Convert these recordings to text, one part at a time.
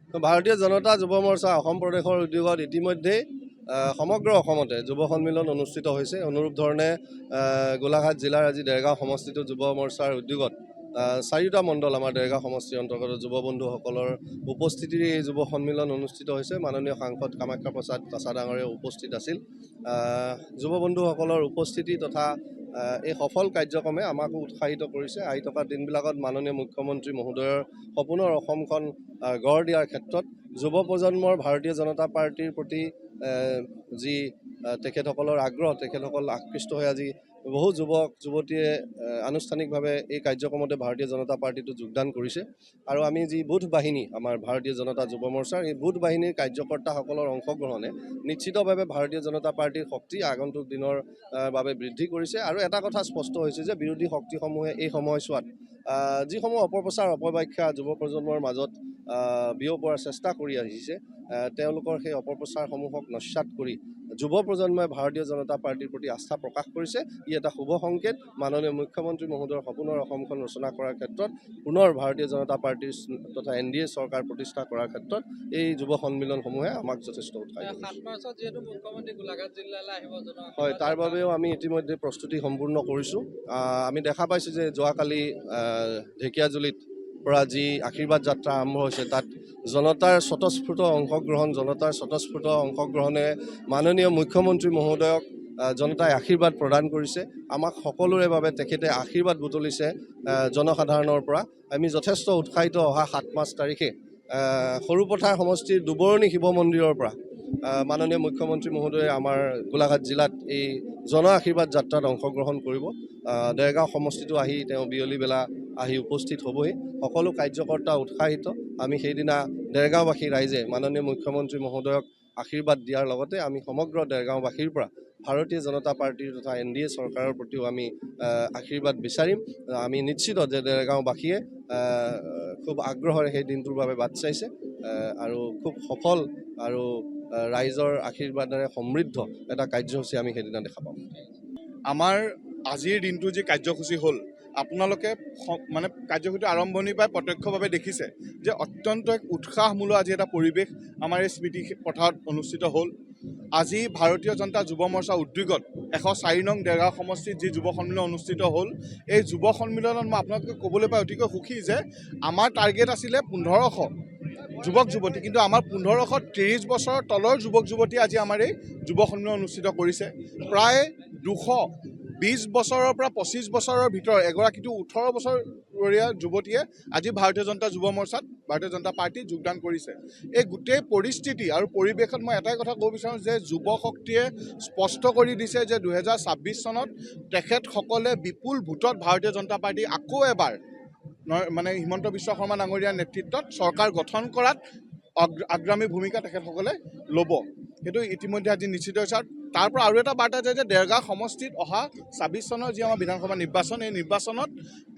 ভাৰতীয় জনতা যুৱ মৰ্চা অসম প্ৰদেশৰ উদ্যোগত ইতিমধ্যে সমগ্ৰ অসমতে যুৱ সন্মিলন অনুষ্ঠিত হৈছে। অনুৰূপ ধৰণে গোলাঘাট জিলাৰ আজি দেৰগাঁও সমষ্টিত যুৱ মৰ্চাৰ উদ্যোগত 4টা মণ্ডল আমাৰ দেৰগাঁও সমষ্টিৰ অন্তৰ্গত যুৱ বন্ধুসকলৰ উপস্থিতিৰে এই যুৱ সন্মিলন অনুষ্ঠিত হৈছে। মাননীয় সাংসদ কামাখ্যা প্ৰসাদ তাছা ডাঙৰীয়া উপস্থিত আছিল। যুৱ বন্ধুসকলৰ উপস্থিতি তথা এই সফল কাৰ্যক্ৰমে আমাকো উৎসাহিত কৰিছে। আহি থকা দিনবিলাকত মাননীয় মুখ্যমন্ত্ৰী মহোদয়ৰ সপোনৰ অসমখন গঢ় দিয়াৰ ক্ষেত্ৰত যুৱ প্ৰজন্মৰ ভাৰতীয় জনতা পাৰ্টিৰ প্ৰতি যি তেখেতসকলৰ আগ্ৰহ, তেখেতসকল আকৃষ্ট হৈ আজি বহু যুৱক যুৱতীয়ে আনুষ্ঠানিকভাৱে এই কাৰ্যক্ৰমতে ভাৰতীয় জনতা পাৰ্টিটো যোগদান কৰিছে। আৰু আমি যি বুথ বাহিনী আমাৰ ভাৰতীয় জনতা যুৱ মৰ্চাৰ এই বুথ বাহিনীৰ কাৰ্যকৰ্তাসকলৰ অংশগ্ৰহণে নিশ্চিতভাৱে ভাৰতীয় জনতা পাৰ্টিৰ শক্তি আগন্তুক দিনৰ বাবে বৃদ্ধি কৰিছে। আৰু এটা কথা স্পষ্ট হৈছে যে বিৰোধী শক্তিসমূহে এই সময়ছোৱাত যিসমূহ অপপ্ৰচাৰ অপব্যাখ্যা যুৱ প্ৰজন্মৰ মাজত বিয়পোৱাৰ চেষ্টা কৰি আহিছে, তেওঁলোকৰ সেই অপপ্ৰচাৰসমূহক নস্যাৎ কৰি যুৱ প্ৰজন্মই ভাৰতীয় জনতা পাৰ্টিৰ প্ৰতি আস্থা প্ৰকাশ কৰিছে। ই এটা শুভ সংকেত। মাননীয় মুখ্যমন্ত্ৰী মহোদয়ৰ সপোনৰ অসমখন ৰচনা কৰাৰ ক্ষেত্ৰত পুনৰ ভাৰতীয় জনতা পাৰ্টিৰ তথা NDA চৰকাৰ প্ৰতিষ্ঠা কৰাৰ ক্ষেত্ৰত এই যুৱ সন্মিলনসমূহে আমাক যথেষ্ট উৎসাহিত কৰিছে। হয়, তাৰ বাবেও আমি ইতিমধ্যে প্ৰস্তুতি সম্পূৰ্ণ কৰিছোঁ। আমি দেখা পাইছোঁ যে যোৱাকালি ঢেকীয়াজুলিত পৰা যি আশীৰ্বাদ যাত্ৰা আৰম্ভ হৈছে, তাত জনতাৰ স্বতঃস্ফূৰ্ত অংশগ্ৰহণে মাননীয় মুখ্যমন্ত্ৰী মহোদয়ক জনতাই আশীৰ্বাদ প্ৰদান কৰিছে। আমাক সকলোৰে বাবে তেখেতে আশীৰ্বাদ বুটলিছে জনসাধাৰণৰ পৰা। আমি যথেষ্ট উৎসাহিত। অহা 7-5 তাৰিখে সৰুপথাৰ সমষ্টিৰ দুবৰণী শিৱ মন্দিৰৰ পৰা মাননীয় মুখ্যমন্ত্ৰী মহোদয়ে আমাৰ গোলাঘাট জিলাত এই জন আশীৰ্বাদ যাত্ৰাত অংশগ্ৰহণ কৰিব। দেৰগাঁও সমষ্টিটো আহি তেওঁ বিয়লি বেলা আহি উপস্থিত হ'বহি। সকলো কাৰ্যকৰ্তা উৎসাহিত। আমি সেইদিনা দেৰগাঁওবাসী ৰাইজে মাননীয় মুখ্যমন্ত্ৰী মহোদয়ক আশীৰ্বাদ দিয়াৰ লগতে আমি সমগ্ৰ দেৰগাঁওবাসীৰ পৰা ভাৰতীয় জনতা পাৰ্টিৰ তথা NDA চৰকাৰৰ প্ৰতিও আমি আশীৰ্বাদ বিচাৰিম। আমি নিশ্চিত যে দেৰগাঁওবাসীয়ে খুব আগ্ৰহেৰে সেই দিনটোৰ বাবে বাট চাইছে আৰু খুব সফল আৰু ৰাইজৰ আশীৰ্বাদেৰে সমৃদ্ধ এটা কাৰ্যসূচী আমি সেইদিনা দেখা পাম। আমাৰ আজিৰ দিনটো যি কাৰ্যসূচী হ'ল, আপোনালোকে মানে কাৰ্যসূচী আৰম্ভণিৰ পৰাই প্ৰত্যক্ষভাৱে দেখিছে যে অত্যন্ত এক উৎসাহমূলক আজি এটা পৰিৱেশ আমাৰ এই স্মৃতি পথাৰত অনুষ্ঠিত হ'ল। আজি ভাৰতীয় জনতা যুৱ মৰ্চা উদ্যোগত 104 নং দেৰগাঁও সমষ্টিত যি যুৱ সন্মিলন অনুষ্ঠিত হ'ল, এই যুৱ সন্মিলনত মই আপোনালোকে ক'বলৈ পাই অতিকৈ সুখী যে আমাৰ টাৰ্গেট আছিলে 1500 যুৱক যুৱতী, কিন্তু আমাৰ 1530 বছৰৰ তলৰ যুৱক যুৱতীয়ে আজি আমাৰ এই যুৱ সন্মিলন অনুষ্ঠিত কৰিছে। প্ৰায় 220 বছৰৰ পৰা 25 বছৰৰ ভিতৰত এগৰাকীটো 18 বছৰীয়া যুৱতীয়ে আজি ভাৰতীয় জনতা যুৱ মৰ্চাত ভাৰতীয় জনতা পাৰ্টীত যোগদান কৰিছে। এই গোটেই পৰিস্থিতি আৰু পৰিৱেশত মই এটাই কথা ক'ব বিচাৰোঁ যে যুৱ শক্তিয়ে স্পষ্ট কৰি দিছে যে 2026 চনত তেখেতসকলে বিপুল ভোটত ভাৰতীয় জনতা পাৰ্টী আকৌ এবাৰ মানে হিমন্ত বিশ্ব শৰ্মা ডাঙৰীয়াৰ নেতৃত্বত চৰকাৰ গঠন কৰাত আগ্ৰামী ভূমিকা তেখেতসকলে ল'ব। সেইটো ইতিমধ্যে আজি নিশ্চিত হৈছে। আৰু তাৰ পৰা আৰু এটা বাৰ্তা যায় যে দেৰগাঁও সমষ্টিত অহা 26 চনৰ যি আমাৰ বিধানসভা নিৰ্বাচন, এই নিৰ্বাচনত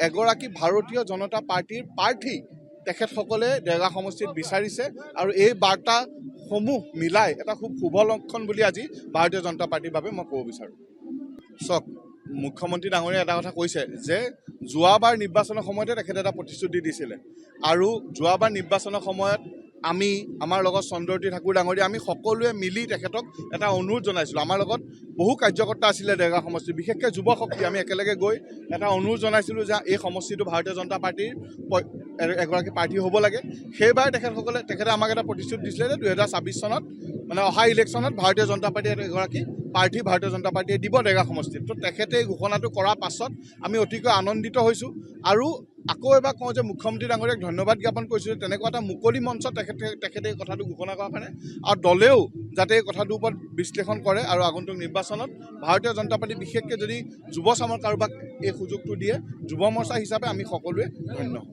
এগৰাকী ভাৰতীয় জনতা পাৰ্টীৰ প্ৰাৰ্থী তেখেতসকলে দেৰগাঁও সমষ্টিত বিচাৰিছে। আৰু এই বাৰ্তাসমূহ মিলাই এটা খুব শুভ লক্ষণ বুলি আজি ভাৰতীয় জনতা পাৰ্টীৰ বাবে মই ক'ব বিচাৰোঁ। চাওক, মুখ্যমন্ত্ৰী ডাঙৰীয়াই এটা কথা কৈছে যে যোৱাবাৰ নিৰ্বাচনৰ সময়তে তেখেতে এটা প্ৰতিশ্ৰুতি দিছিলে, আৰু যোৱাবাৰ নিৰ্বাচনৰ সময়ত আমি আমাৰ লগত চন্দ্ৰজ্যোতি ঠাকুৰ ডাঙৰীয়া আমি সকলোৱে মিলি তেখেতক এটা অনুৰোধ জনাইছিলোঁ। আমাৰ লগত বহু কাৰ্যকৰ্তা আছিলে দেৰগাঁও সমষ্টিৰ, বিশেষকৈ যুৱ শক্তি। আমি একেলগে গৈ এটা অনুৰোধ জনাইছিলোঁ যে এই সমষ্টিটো ভাৰতীয় জনতা পাৰ্টীৰ এগৰাকী প্ৰাৰ্থী হ'ব লাগে। সেইবাৰ তেখেতে আমাক এটা প্ৰতিশ্ৰুতি দিছিলে যে 2026 চনত মানে অহা ইলেকশ্যনত ভাৰতীয় জনতা পাৰ্টীয়ে এগৰাকী প্ৰাৰ্থী ভাৰতীয় জনতা পাৰ্টীয়ে দিব দেৰগাঁও সমষ্টিত। তো তেখেতে এই ঘোষণাটো কৰাৰ পাছত আমি অতিকৈ আনন্দিত হৈছোঁ। আৰু আকৌ এবাৰ কওঁ যে মুখ্যমন্ত্ৰী ডাঙৰীয়াক ধন্যবাদ জ্ঞাপন কৰিছোঁ যে তেনেকুৱা এটা মুকলি মঞ্চত তেখেতে এই কথাটো ঘোষণা কৰাৰ কাৰণে, আৰু দলেও যাতে এই কথাটোৰ ওপৰত বিশ্লেষণ কৰে আৰু আগন্তুক নিৰ্বাচনত ভাৰতীয় জনতা পাৰ্টী বিশেষকৈ যদি যুৱ চামৰ কাৰোবাক এই সুযোগটো দিয়ে, যুৱ মৰ্চা হিচাপে আমি সকলোৱে ধন্য হ'ম।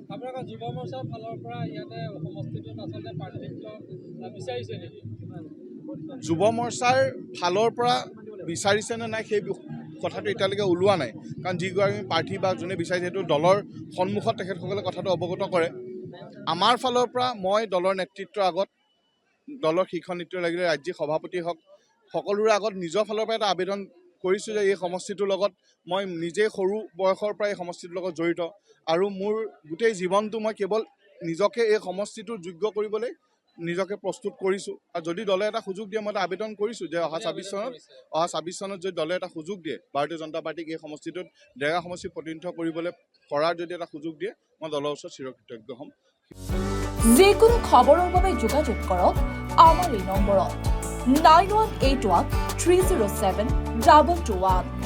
যুৱ মৰ্চাৰ ফালৰ পৰা ইয়াতে সমষ্টিটোত আচলতে প্ৰাৰ্থিত্ব বিচাৰিছে নেকি? যুৱ মৰ্চাৰ ফালৰ পৰা বিচাৰিছে নে নাই সেই কথাটো এতিয়ালৈকে ওলোৱা নাই, কাৰণ যিগৰাকী প্ৰাৰ্থী বা যোনে বিচাৰিছে সেইটো দলৰ সন্মুখত তেখেতসকলে কথাটো অৱগত কৰে। আমাৰ ফালৰ পৰা মই দলৰ নেতৃত্বৰ আগত, দলৰ শীৰ্ষ নেতৃত্ব লাগিলে ৰাজ্যিক সভাপতি হওক, সকলোৰে আগত নিজৰ ফালৰ পৰা এটা আবেদন কৰিছোঁ যে এই সমষ্টিটোৰ লগত মই নিজেই সৰু বয়সৰ পৰা এই সমষ্টিটোৰ লগত জড়িত, আৰু মোৰ গোটেই জীৱনটো মই কেৱল নিজকে এই সমষ্টিটোৰ যোগ্য কৰিবলৈ নিজকে প্ৰস্তুত কৰিছোঁ আৰু যদি দলে এটা সুযোগ দিয়ে মই এটা আবেদন কৰিছোঁ যে অহা ২৬ চনত যদি দলে এটা সুযোগ দিয়ে ভাৰতীয় জনতা পাৰ্টীক এই সমষ্টিটোত ডেৰগাঁও সমষ্টি প্ৰতিনিধিত্ব কৰিবলৈ কৰাৰ যদি এটা সুযোগ দিয়ে মই দলৰ ওচৰত চিৰকৃতজ্ঞ হ'ম। যিকোনো খবৰৰ বাবে যোগাযোগ কৰক আমাৰ এই নম্বৰত 9181 307 2221।